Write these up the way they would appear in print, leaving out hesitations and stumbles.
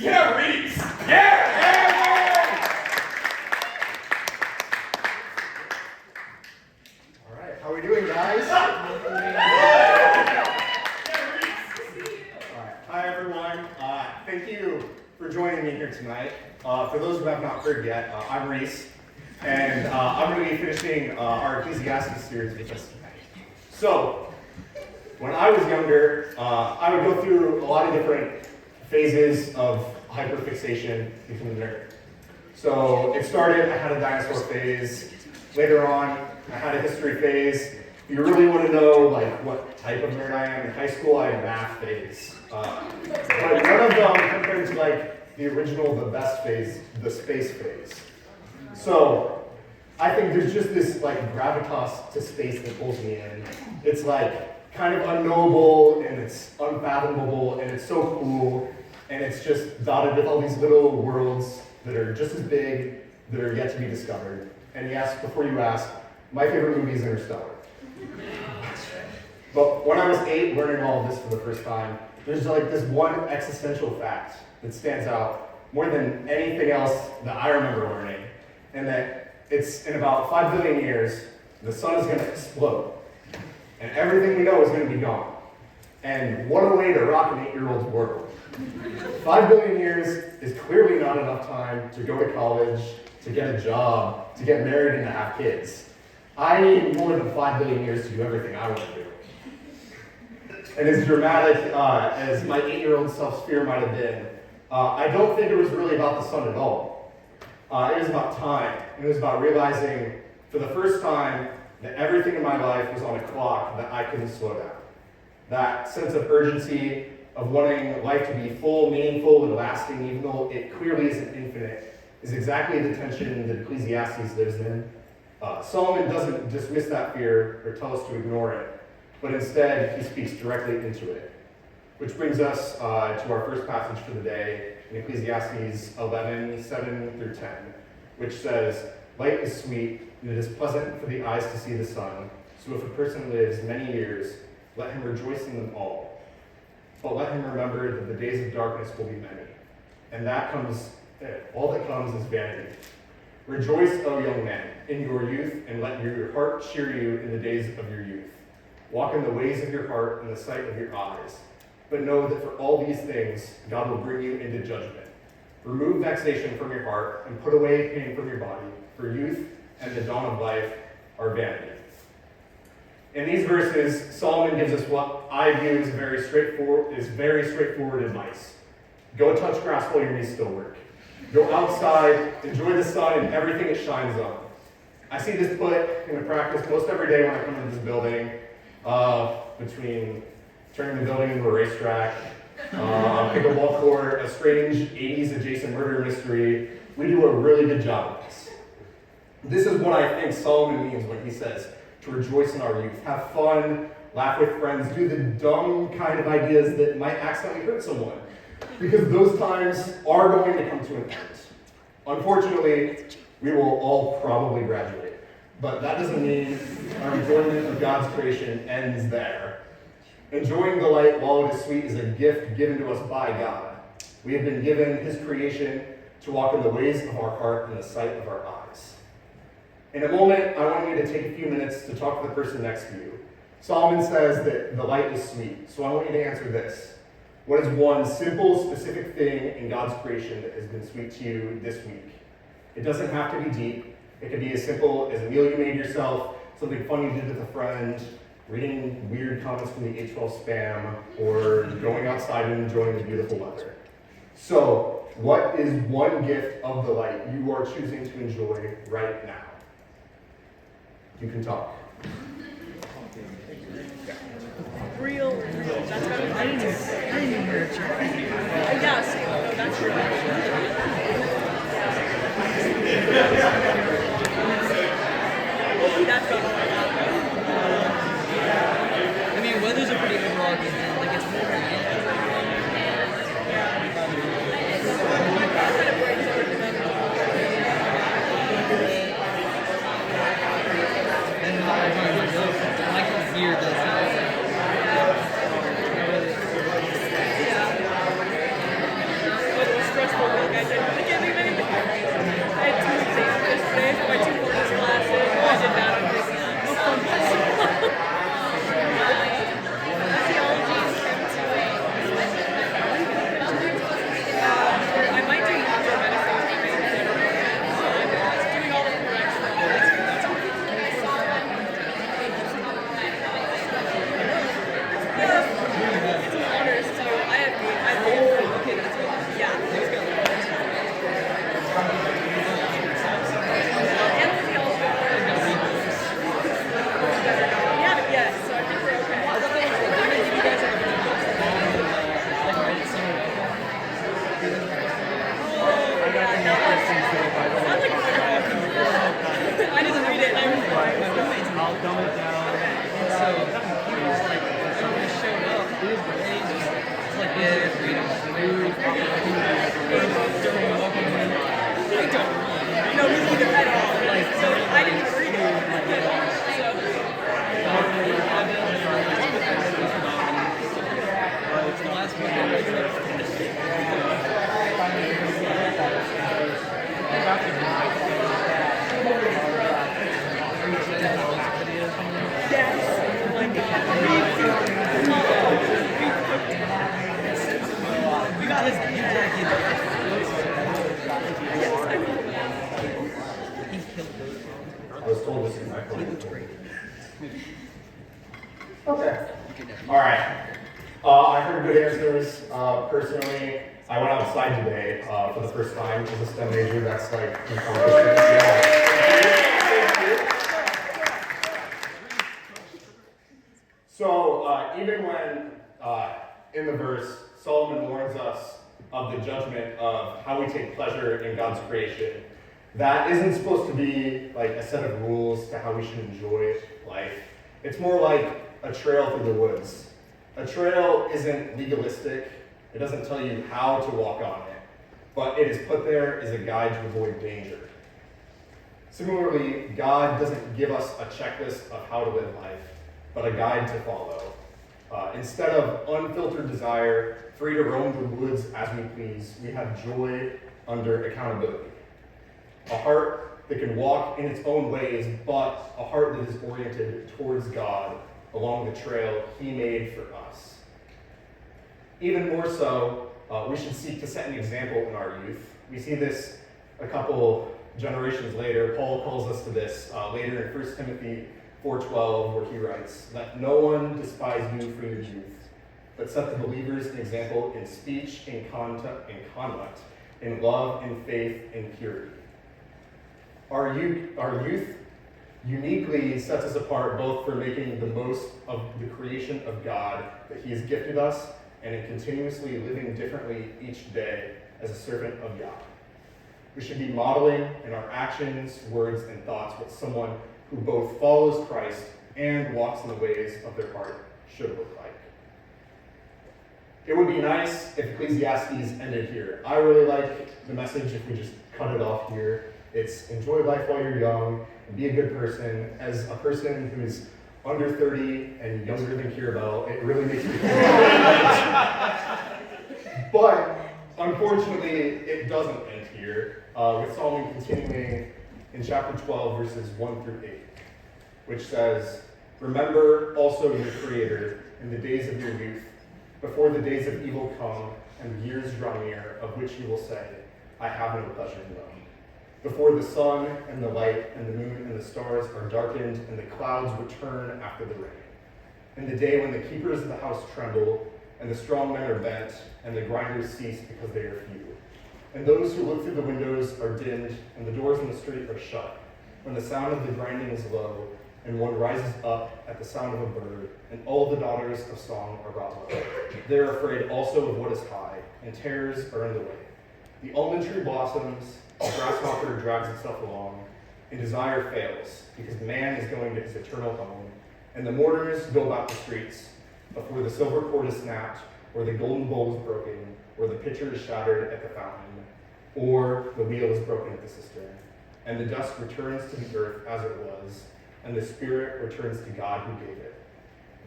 Yeah, Reese! Yeah! All right, how are we doing, guys? Hi, everyone. Thank you for joining me here tonight. For those who have not heard yet, I'm Reese, and I'm going to be finishing our Ecclesiastes series with us tonight. So, when I was younger, I would go through a lot of different phases of hyperfixation becoming a nerd. So, it started, I had a dinosaur phase. Later on, I had a history phase. If you really want to know what type of nerd I am, in high school I had a math phase. But none of them compared to the original, the best phase, the space phase. So I think there's just this gravitas to space that pulls me in. It's kind of unknowable and it's unfathomable and it's so cool and it's just dotted with all these little worlds that are just as big that are yet to be discovered. And yes, before you ask, my favorite movie is Interstellar. But when I was 8, learning all of this for the first time, there's this one existential fact that stands out more than anything else that I remember learning, and that it's in about 5 billion years, the sun is going to explode, and everything we know is going to be gone. And what a way to rock an 8-year-old's world. 5 billion years is clearly not enough time to go to college, to get a job, to get married and to have kids. I need more than 5 billion years to do everything I want to do. And as dramatic as my 8-year-old self-sphere might have been, I don't think it was really about the sun at all. It was about time. It was about realizing for the first time that everything in my life was on a clock that I couldn't slow down. That sense of urgency of wanting life to be full, meaningful, and lasting, even though it clearly isn't infinite, is exactly the tension that Ecclesiastes lives in. Solomon doesn't dismiss that fear or tell us to ignore it, but instead he speaks directly into it. Which brings us to our first passage for the day in Ecclesiastes 11, 7 through 10, which says, "Light is sweet, and it is pleasant for the eyes to see the sun. So if a person lives many years, let him rejoice in them all. But let him remember that the days of darkness will be many, and all that comes is vanity. Rejoice, O young man, in your youth, and let your heart cheer you in the days of your youth. Walk in the ways of your heart and the sight of your eyes. But know that for all these things, God will bring you into judgment. Remove vexation from your heart and put away pain from your body, for youth and the dawn of life are vanity." In these verses, Solomon gives us what I view as very straightforward advice. Go touch grass while your knees still work. Go outside, enjoy the sun and everything it shines on. I see this put into practice most every day when I come into this building, between turning the building into a racetrack, a pickleball court, a strange 80s adjacent murder mystery. We do a really good job of this. This is what I think Solomon means when he says to rejoice in our youth. Have fun, laugh with friends, do the dumb kind of ideas that might accidentally hurt someone. Because those times are going to come to an end. Unfortunately, we will all probably graduate. But that doesn't mean our enjoyment of God's creation ends there. Enjoying the light while it is sweet is a gift given to us by God. We have been given his creation to walk in the ways of our heart and the sight of our eyes. In a moment, I want you to take a few minutes to talk to the person next to you. Solomon says that the light is sweet, so I want you to answer this. What is one simple, specific thing in God's creation that has been sweet to you this week? It doesn't have to be deep. It can be as simple as a meal you made yourself, something fun you did with a friend, reading weird comments from the 812 spam, or going outside and enjoying the beautiful weather. So, what is one gift of the light you are choosing to enjoy right now? You can talk. Real. That's what I didn't even hear it. Yeah, so, no, that's true. I mean, weather's a pretty overall good thing. It's more and I can hear this. All right. I heard good answers. Personally, I went outside today for the first time as a STEM major. That's like an accomplishment. Yeah. So even when in the verse, Solomon warns us of the judgment of how we take pleasure in God's creation, that isn't supposed to be like a set of rules to how we should enjoy life. It's more like a trail through the woods. A trail isn't legalistic. It doesn't tell you how to walk on it, but it is put there as a guide to avoid danger. Similarly, God doesn't give us a checklist of how to live life, but a guide to follow. Instead of unfiltered desire, free to roam the woods as we please, we have joy under accountability. A heart that can walk in its own ways, but a heart that is oriented towards God along the trail He made for us. Even more so, we should seek to set an example in our youth. We see this a couple generations later. Paul calls us to this later in 1 Timothy 4:12, where he writes, "Let no one despise you for your youth, but set the believers an example in speech, in conduct, in love, in faith, in purity." Our youth uniquely sets us apart both for making the most of the creation of God that He has gifted us and in continuously living differently each day as a servant of God. We should be modeling in our actions, words, and thoughts what someone who both follows Christ and walks in the ways of their heart should look like. It would be nice if Ecclesiastes ended here. I really like the message if we just cut it off here. It's enjoy life while you're young and be a good person. As a person who's under 30 and younger than Kirabel, it really makes me feel But unfortunately, it doesn't end here, with Solomon continuing in chapter 12, verses 1 through 8, which says, "Remember also your Creator in the days of your youth, before the days of evil come and the years draw near, of which you will say, I have no pleasure in them. Before the sun and the light and the moon and the stars are darkened and the clouds return after the rain. In the day when the keepers of the house tremble and the strong men are bent and the grinders cease because they are few. And those who look through the windows are dimmed and the doors in the street are shut. When the sound of the grinding is low and one rises up at the sound of a bird and all the daughters of song are brought low. They are afraid also of what is high and terrors are in the way. The almond tree blossoms, the grasshopper drags itself along, and desire fails, because man is going to his eternal home, and the mourners go about the streets, before the silver cord is snapped, or the golden bowl is broken, or the pitcher is shattered at the fountain, or the wheel is broken at the cistern, and the dust returns to the earth as it was, and the spirit returns to God who gave it.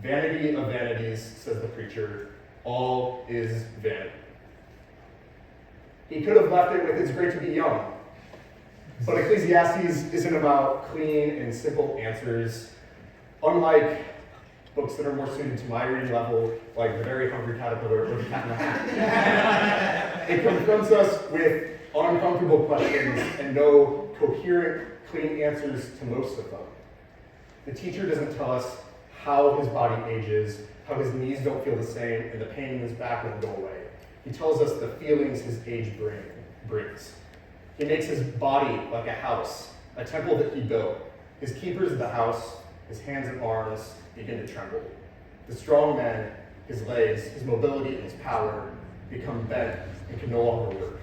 Vanity of vanities, says the preacher, all is vanity." He could have left it with "it's great to be young." But Ecclesiastes isn't about clean and simple answers. Unlike books that are more suited to my reading level, like The Very Hungry Caterpillar or The Cat in the Hat, it confronts us with uncomfortable questions and no coherent, clean answers to most of them. The teacher doesn't tell us how his body ages, how his knees don't feel the same, and the pain in his back won't go away. He tells us the feelings his age brings. He makes his body like a house, a temple that he built. His keepers of the house, his hands and arms, begin to tremble. The strong man, his legs, his mobility, and his power become bent and can no longer work.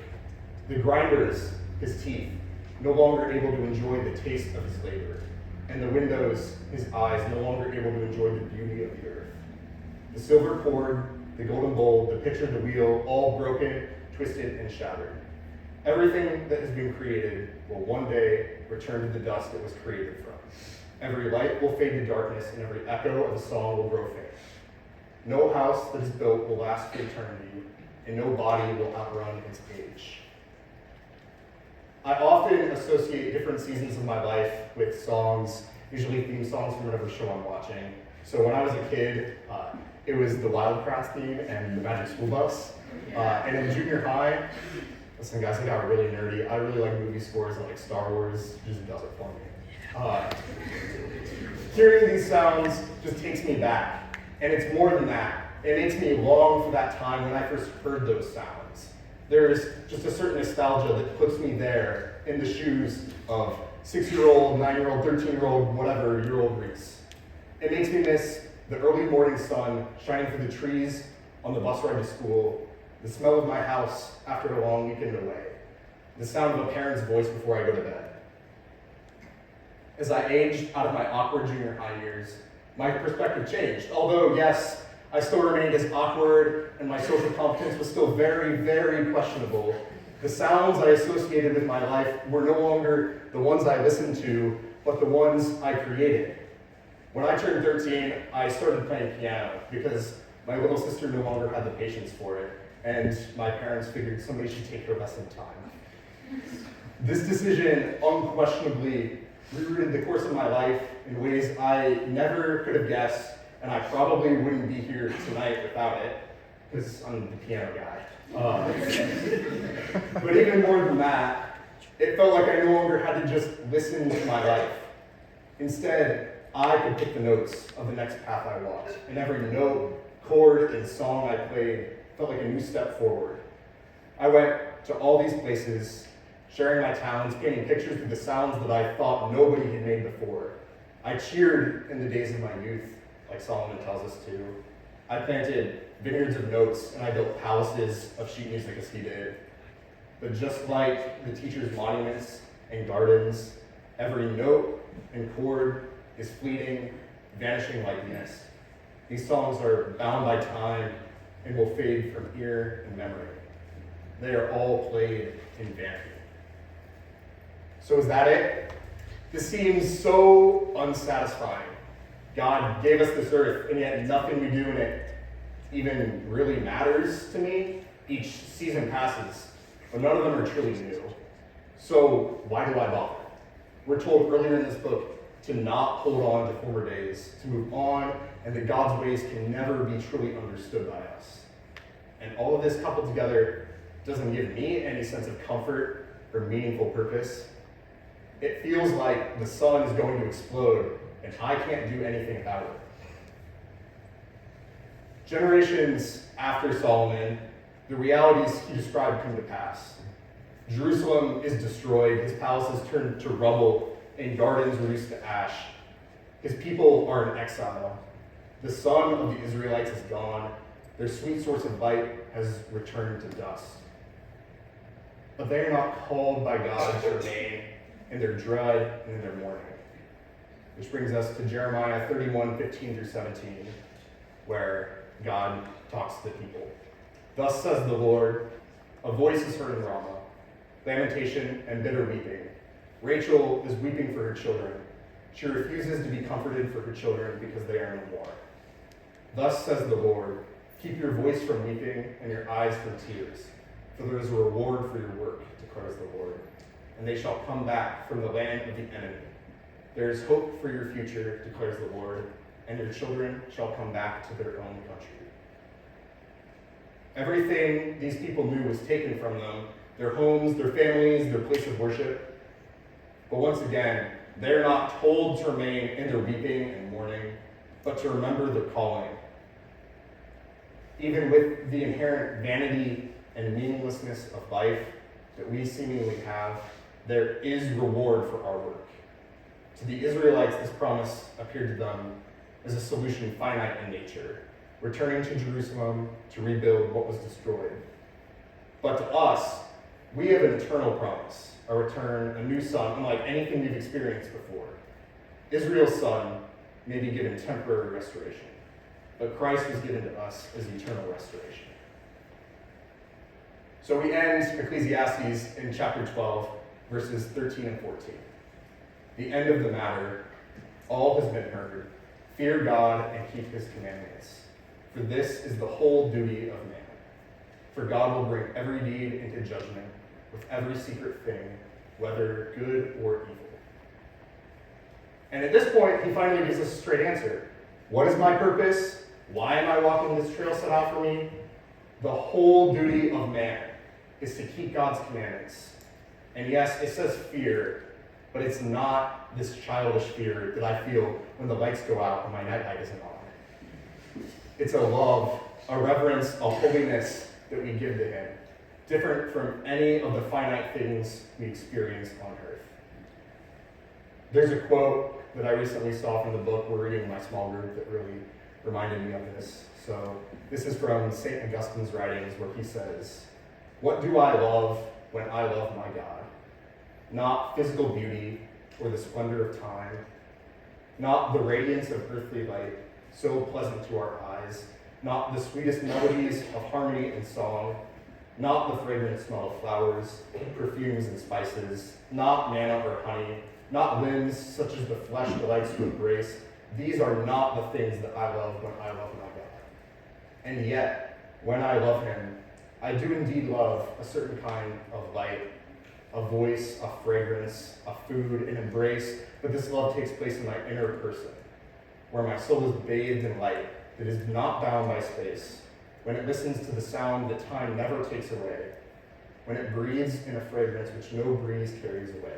The grinders, his teeth, no longer able to enjoy the taste of his labor. And the windows, his eyes, no longer able to enjoy the beauty of the earth. The silver cord, the golden bowl, the pitcher, the wheel, all broken, twisted, and shattered. Everything that has been created will one day return to the dust it was created from. Every light will fade to darkness, and every echo of a song will grow faint. No house that is built will last for eternity, and no body will outrun its age. I often associate different seasons of my life with songs, usually theme songs from whatever show I'm watching. So when I was a kid, it was the Wild Kratts theme and the Magic School Bus. And in junior high, listen guys, I got really nerdy. I really like movie scores and like Star Wars just does it for me. Hearing these sounds just takes me back. And it's more than that. It makes me long for that time when I first heard those sounds. There's just a certain nostalgia that puts me there in the shoes of 6-year-old, 9-year-old, 13-year-old, whatever-year-old Reese. It makes me miss the early morning sun shining through the trees on the bus ride to school, the smell of my house after a long weekend away, the sound of a parent's voice before I go to bed. As I aged out of my awkward junior high years, my perspective changed. Although, yes, I still remained as awkward and my social competence was still very, very questionable, the sounds I associated with my life were no longer the ones I listened to, but the ones I created. When I turned 13, I started playing piano because my little sister no longer had the patience for it, and my parents figured somebody should take her lesson time. This decision unquestionably rerouted the course of my life in ways I never could have guessed, and I probably wouldn't be here tonight without it, because I'm the piano guy. But even more than that, it felt like I no longer had to just listen to my life. Instead, I could pick the notes of the next path I walked, and every note, chord, and song I played felt like a new step forward. I went to all these places, sharing my talents, painting pictures with the sounds that I thought nobody had made before. I cheered in the days of my youth, like Solomon tells us to. I planted vineyards of notes, and I built palaces of sheet music as he did. But just like the teacher's monuments and gardens, every note and chord is fleeting, vanishing like mist. These songs are bound by time and will fade from ear and memory. They are all played in vanity. So is that it? This seems so unsatisfying. God gave us this earth, and yet nothing we do in it even really matters to me. Each season passes, but none of them are truly new. So why do I bother? We're told earlier in this book to not hold on to former days, to move on, and that God's ways can never be truly understood by us. And all of this coupled together doesn't give me any sense of comfort or meaningful purpose. It feels like the sun is going to explode, and I can't do anything about it. Generations after Solomon, the realities he described come to pass. Jerusalem is destroyed, his palaces turned to rubble, and gardens reduced to ash. His people are in exile. The sun of the Israelites is gone. Their sweet source of light has returned to dust. But they are not called by God to remain in their dread and in their mourning. Which brings us to Jeremiah 31:15-17, where God talks to the people. Thus says the Lord, a voice is heard in Ramah, lamentation and bitter weeping. Rachel is weeping for her children. She refuses to be comforted for her children because they are no more. Thus says the Lord, keep your voice from weeping and your eyes from tears, for there is a reward for your work, declares the Lord. And they shall come back from the land of the enemy. There is hope for your future, declares the Lord, and your children shall come back to their own country. Everything these people knew was taken from them, their homes, their families, their place of worship. But once again, they're not told to remain in their weeping and mourning, but to remember their calling. Even with the inherent vanity and meaninglessness of life that we seemingly have, there is reward for our work. To the Israelites, this promise appeared to them as a solution finite in nature, returning to Jerusalem to rebuild what was destroyed. But to us, we have an eternal promise, a return, a new son, unlike anything we've experienced before. Israel's son may be given temporary restoration, but Christ was given to us as eternal restoration. So we end Ecclesiastes in chapter 12, verses 13 and 14. The end of the matter, all has been heard. Fear God and keep his commandments, for this is the whole duty of man. For God will bring every deed into judgment with every secret thing, whether good or evil. And at this point, he finally gives us a straight answer. What is my purpose? Why am I walking this trail set out for me? The whole duty of man is to keep God's commandments. And yes, it says fear, but it's not this childish fear that I feel when the lights go out and my nightlight isn't on. It's a love, a reverence, a holiness that we give to him, different from any of the finite things we experience on earth. There's a quote that I recently saw from the book we're reading in my small group that really reminded me of this. So this is from St. Augustine's writings, where he says, "What do I love when I love my God? Not physical beauty or the splendor of time, not the radiance of earthly light, so pleasant to our eyes, not the sweetest melodies of harmony and song, not the fragrant smell of flowers, perfumes and spices, not manna or honey, not limbs such as the flesh delights to embrace. These are not the things that I love when I love my God. And yet, when I love him, I do indeed love a certain kind of light, a voice, a fragrance, a food, an embrace, but this love takes place in my inner person, where my soul is bathed in light that is not bound by space, when it listens to the sound that time never takes away, when it breathes in a fragrance which no breeze carries away,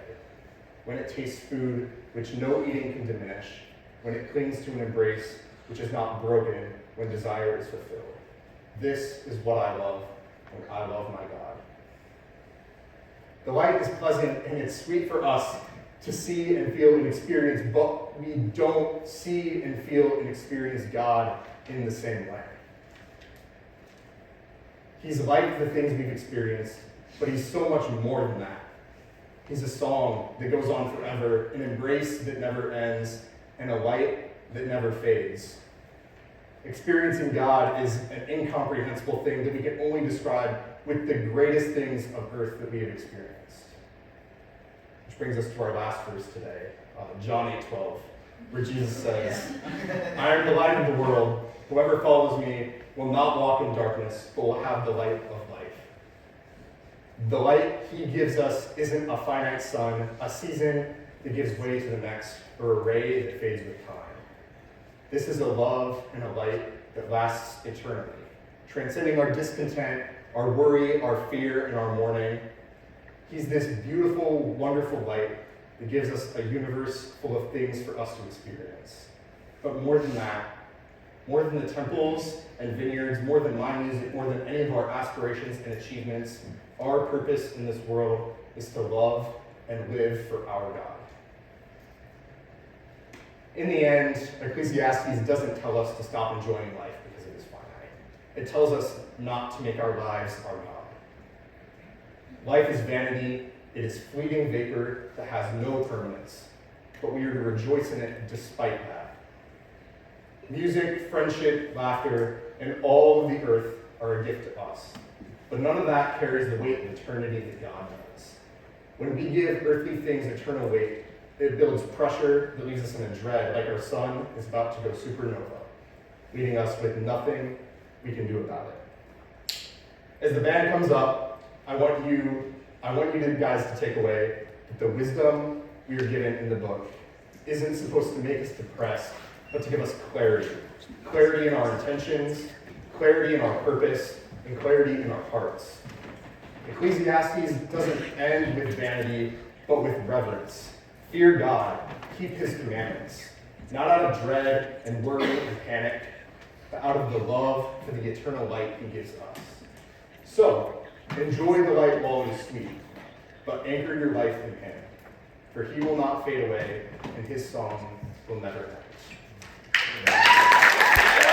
when it tastes food which no eating can diminish, when it clings to an embrace which is not broken when desire is fulfilled. This is what I love when I love my God." The light is pleasant and it's sweet for us to see and feel and experience, but we don't see and feel and experience God in the same way. He's like the things we've experienced, but he's so much more than that. He's a song that goes on forever, an embrace that never ends, and a light that never fades. Experiencing God is an incomprehensible thing that we can only describe with the greatest things of earth that we have experienced. Which brings us to our last verse today, John 8:12, where Jesus says, "I am the light of the world. Whoever follows me will not walk in darkness, but will have the light of life." The light he gives us isn't a finite sun, a season that gives way to the next, or a ray that fades with time. This is a love and a light that lasts eternally, transcending our discontent, our worry, our fear, and our mourning. He's this beautiful, wonderful light that gives us a universe full of things for us to experience. But more than that, more than the temples and vineyards, more than my music, more than any of our aspirations and achievements, our purpose in this world is to love and live for our God. In the end, Ecclesiastes doesn't tell us to stop enjoying life because it is finite. It tells us not to make our lives our God. Life is vanity. It is fleeting vapor that has no permanence, but we are to rejoice in it despite that. Music, friendship, laughter, and all of the earth are a gift to us, but none of that carries the weight of eternity that God does. When we give earthly things eternal weight, it builds pressure that leaves us in a dread, like our sun is about to go supernova, leaving us with nothing we can do about it. As the band comes up, I want you guys to take away that the wisdom we are given in the book isn't supposed to make us depressed, but to give us clarity. Clarity in our intentions, clarity in our purpose, and clarity in our hearts. Ecclesiastes doesn't end with vanity, but with reverence. Fear God, keep his commandments, not out of dread and worry and panic, but out of the love for the eternal light he gives us. So, enjoy the light while it is sweet, but anchor your life in him, for he will not fade away, and his song will never end.